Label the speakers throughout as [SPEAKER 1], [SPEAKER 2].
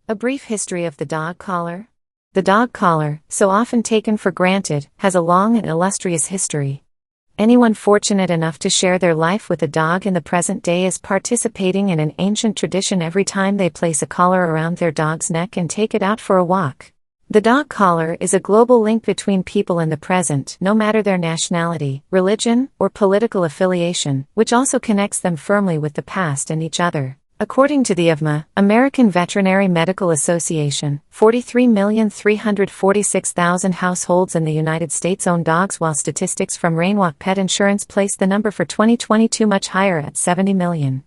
[SPEAKER 1] A brief history of the dog collar. The dog collar, so often taken for granted, has a long and illustrious history. Anyone fortunate enough to share their life with a dog in the present day is participating in an ancient tradition every time they place a collar around their dog's neck and take it out for a walk. The dog collar is a global link between people in the present, no matter their nationality, religion, or political affiliation, which also connects them firmly with the past and each other. According to the AVMA, American Veterinary Medical Association, 43,346,000 households in the United States own dogs, while statistics from Rainwalk Pet Insurance place the number for 2022 much higher at 70 million.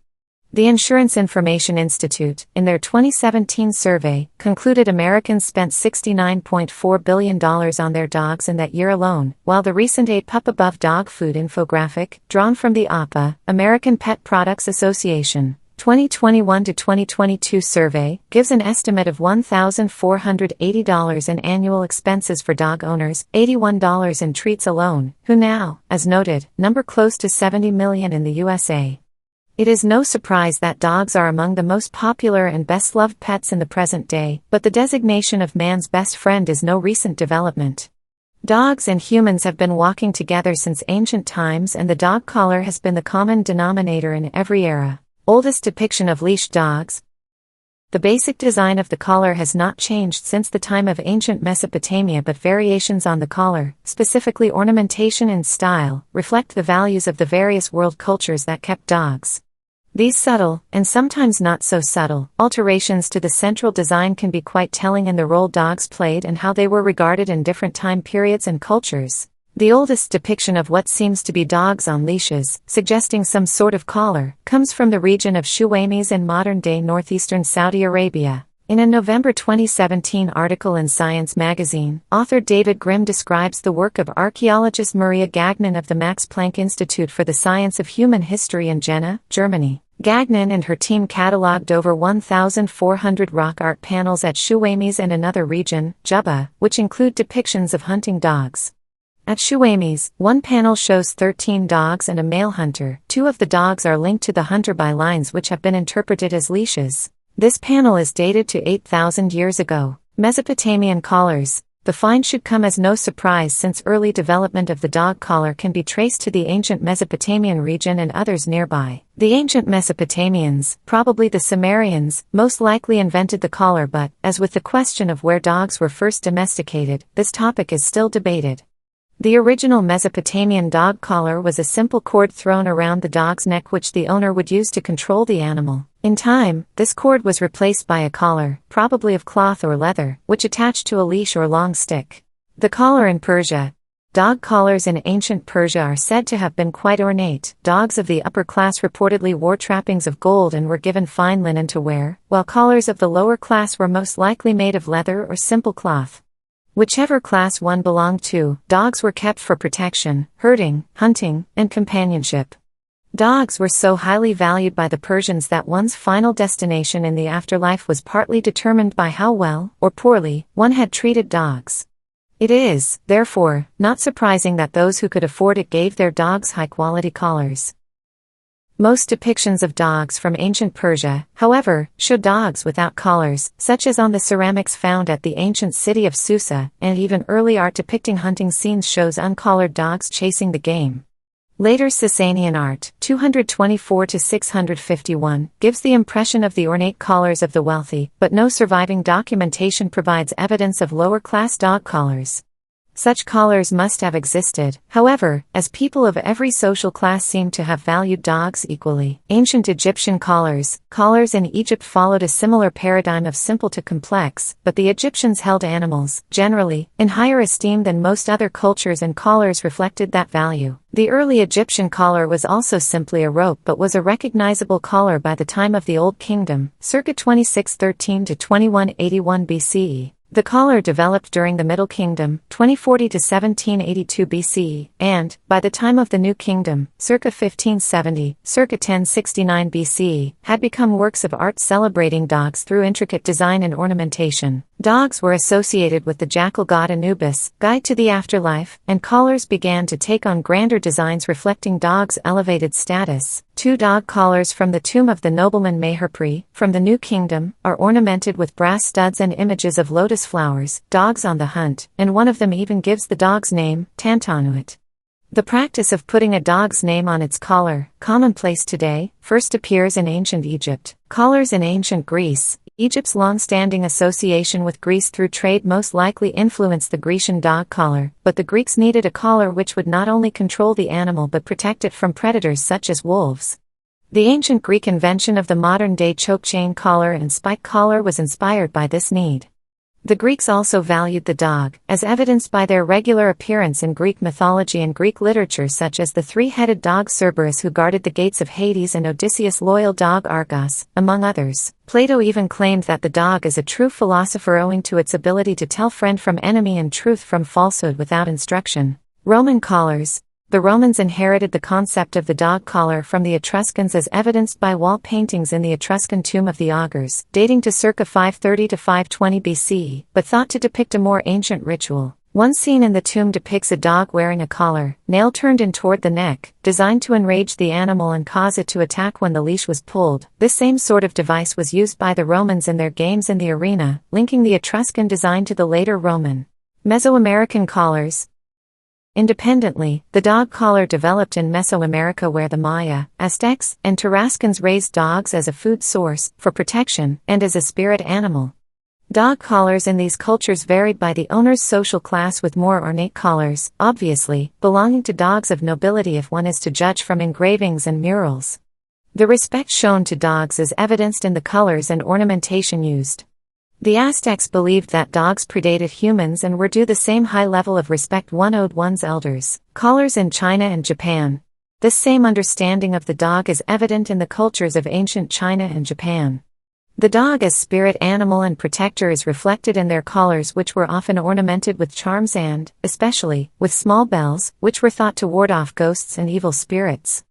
[SPEAKER 1] The Insurance Information Institute, in their 2017 survey, concluded Americans spent $69.4 billion on their dogs in that year alone, while the recent 8-Pup Above dog food infographic, drawn from the APA, American Pet Products Association, 2021 to 2022 survey, gives an estimate of $1,480 in annual expenses for dog owners, $81 in treats alone, who now, as noted, number close to 70 million in the USA. It is no surprise that dogs are among the most popular and best-loved pets in the present day, but the designation of man's best friend is no recent development. Dogs and humans have been walking together since ancient times, and the dog collar has been the common denominator in every era. Oldest depiction of leashed dogs. The basic design of the collar has not changed since the time of ancient Mesopotamia, but variations on the collar, specifically ornamentation and style, reflect the values of the various world cultures that kept dogs. These subtle, and sometimes not so subtle, alterations to the central design can be quite telling in the role dogs played and how they were regarded in different time periods and cultures. The oldest depiction of what seems to be dogs on leashes, suggesting some sort of collar, comes from the region of Shuwaimis in modern-day northeastern Saudi Arabia. In a November 2017 article in Science magazine, author David Grimm describes the work of archaeologist Maria Gagnon of the Max Planck Institute for the Science of Human History in Jena, Germany. Gagnon and her team catalogued over 1,400 rock art panels at Shuwaimis and another region, Juba, which include depictions of hunting dogs. At Shuwaimis, one panel shows 13 dogs and a male hunter. 2 of the dogs are linked to the hunter by lines which have been interpreted as leashes. This panel is dated to 8,000 years ago. Mesopotamian collars. The find should come as no surprise, since early development of the dog collar can be traced to the ancient Mesopotamian region and others nearby. The ancient Mesopotamians, probably the Sumerians, most likely invented the collar, but, as with the question of where dogs were first domesticated, this topic is still debated. The original Mesopotamian dog collar was a simple cord thrown around the dog's neck which the owner would use to control the animal. In time, this cord was replaced by a collar, probably of cloth or leather, which attached to a leash or long stick. The collar in Persia. Dog collars in ancient Persia are said to have been quite ornate. Dogs of the upper class reportedly wore trappings of gold and were given fine linen to wear, while collars of the lower class were most likely made of leather or simple cloth. Whichever class one belonged to, dogs were kept for protection, herding, hunting, and companionship. Dogs were so highly valued by the Persians that one's final destination in the afterlife was partly determined by how well, or poorly, one had treated dogs. It is, therefore, not surprising that those who could afford it gave their dogs high-quality collars. Most depictions of dogs from ancient Persia, however, show dogs without collars, such as on the ceramics found at the ancient city of Susa, and even early art depicting hunting scenes shows uncollared dogs chasing the game. Later Sasanian art, 224 to 651, gives the impression of the ornate collars of the wealthy, but no surviving documentation provides evidence of lower-class dog collars. Such collars must have existed, however, as people of every social class seem to have valued dogs equally. Ancient Egyptian collars. Collars in Egypt followed a similar paradigm of simple to complex, but the Egyptians held animals, generally, in higher esteem than most other cultures, and collars reflected that value. The early Egyptian collar was also simply a rope, but was a recognizable collar by the time of the Old Kingdom, circa 2613 to 2181 BCE. The collar developed during the Middle Kingdom, 2040 to 1782 BCE, and, by the time of the New Kingdom, circa 1570, circa 1069 BCE, had become works of art celebrating dogs through intricate design and ornamentation. Dogs were associated with the jackal god Anubis, guide to the afterlife, and collars began to take on grander designs reflecting dogs' elevated status. Two dog collars from the tomb of the nobleman Meherpri, from the New Kingdom, are ornamented with brass studs and images of lotus flowers, dogs on the hunt, and one of them even gives the dog's name, Tantanuit. The practice of putting a dog's name on its collar, commonplace today, first appears in ancient Egypt. Collars in ancient Greece. Egypt's long-standing association with Greece through trade most likely influenced the Grecian dog collar, but the Greeks needed a collar which would not only control the animal but protect it from predators such as wolves. The ancient Greek invention of the modern-day choke chain collar and spike collar was inspired by this need. The Greeks also valued the dog, as evidenced by their regular appearance in Greek mythology and Greek literature such as the three-headed dog Cerberus who guarded the gates of Hades and Odysseus' loyal dog Argos, among others. Plato even claimed that the dog is a true philosopher owing to its ability to tell friend from enemy and truth from falsehood without instruction. Roman collars. The Romans inherited the concept of the dog collar from the Etruscans as evidenced by wall paintings in the Etruscan tomb of the Augurs, dating to circa 530 to 520 BC, but thought to depict a more ancient ritual. One scene in the tomb depicts a dog wearing a collar, nail turned in toward the neck, designed to enrage the animal and cause it to attack when the leash was pulled. This same sort of device was used by the Romans in their games in the arena, linking the Etruscan design to the later Roman. Mesoamerican collars. Independently, the dog collar developed in Mesoamerica where the Maya, Aztecs, and Tarascans raised dogs as a food source, for protection, and as a spirit animal. Dog collars in these cultures varied by the owner's social class with more ornate collars, obviously, belonging to dogs of nobility if one is to judge from engravings and murals. The respect shown to dogs is evidenced in the colors and ornamentation used. The Aztecs believed that dogs predated humans and were due the same high level of respect one owed one's elders. Collars in China and Japan. This same understanding of the dog is evident in the cultures of ancient China and Japan. The dog as spirit animal and protector is reflected in their collars which were often ornamented with charms and, especially, with small bells, which were thought to ward off ghosts and evil spirits.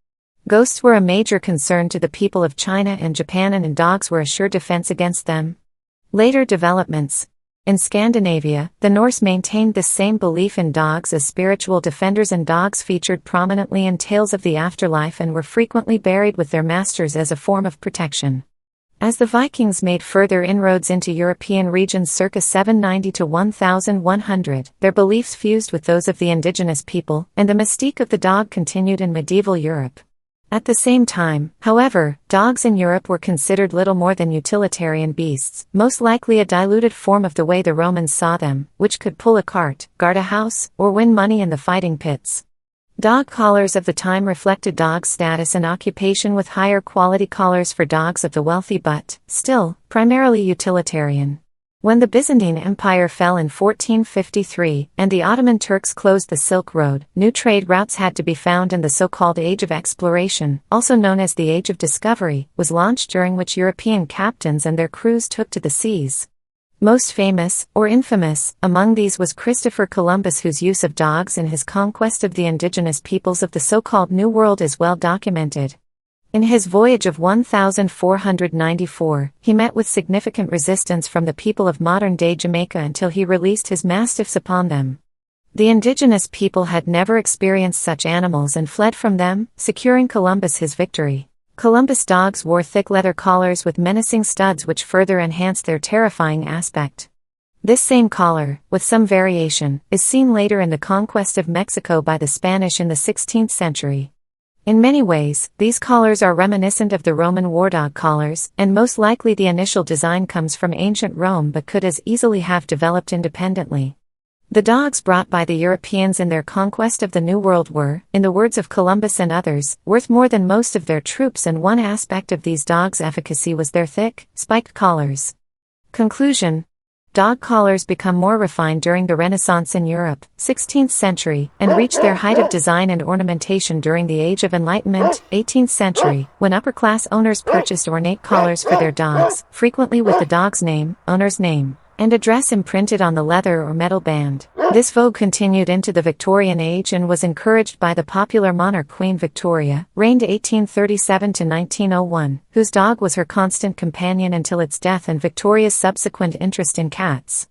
[SPEAKER 1] Ghosts were a major concern to the people of China and Japan and dogs were a sure defense against them. Later developments. In Scandinavia, the Norse maintained this same belief in dogs as spiritual defenders and dogs featured prominently in tales of the afterlife and were frequently buried with their masters as a form of protection. As the Vikings made further inroads into European regions circa 790 to 1100, their beliefs fused with those of the indigenous people, and the mystique of the dog continued in medieval Europe. At the same time, however, dogs in Europe were considered little more than utilitarian beasts, most likely a diluted form of the way the Romans saw them, which could pull a cart, guard a house, or win money in the fighting pits. Dog collars of the time reflected dogs' status and occupation with higher quality collars for dogs of the wealthy but, still, primarily utilitarian. When the Byzantine Empire fell in 1453, and the Ottoman Turks closed the Silk Road, new trade routes had to be found and the so-called Age of Exploration, also known as the Age of Discovery, was launched during which European captains and their crews took to the seas. Most famous, or infamous, among these was Christopher Columbus whose use of dogs in his conquest of the indigenous peoples of the so-called New World is well documented. In his voyage of 1494, he met with significant resistance from the people of modern-day Jamaica until he released his mastiffs upon them. The indigenous people had never experienced such animals and fled from them, securing Columbus his victory. Columbus dogs wore thick leather collars with menacing studs which further enhanced their terrifying aspect. This same collar, with some variation, is seen later in the conquest of Mexico by the Spanish in the 16th century. In many ways, these collars are reminiscent of the Roman wardog collars, and most likely the initial design comes from ancient Rome but could as easily have developed independently. The dogs brought by the Europeans in their conquest of the New World were, in the words of Columbus and others, worth more than most of their troops, and one aspect of these dogs' efficacy was their thick, spiked collars. Conclusion. Dog collars become more refined during the Renaissance in Europe, 16th century, and reached their height of design and ornamentation during the Age of Enlightenment, 18th century, when upper-class owners purchased ornate collars for their dogs, frequently with the dog's name, owner's name, and address imprinted on the leather or metal band. This vogue continued into the Victorian age and was encouraged by the popular monarch Queen Victoria, reigned 1837 to 1901, whose dog was her constant companion until its death and Victoria's subsequent interest in cats.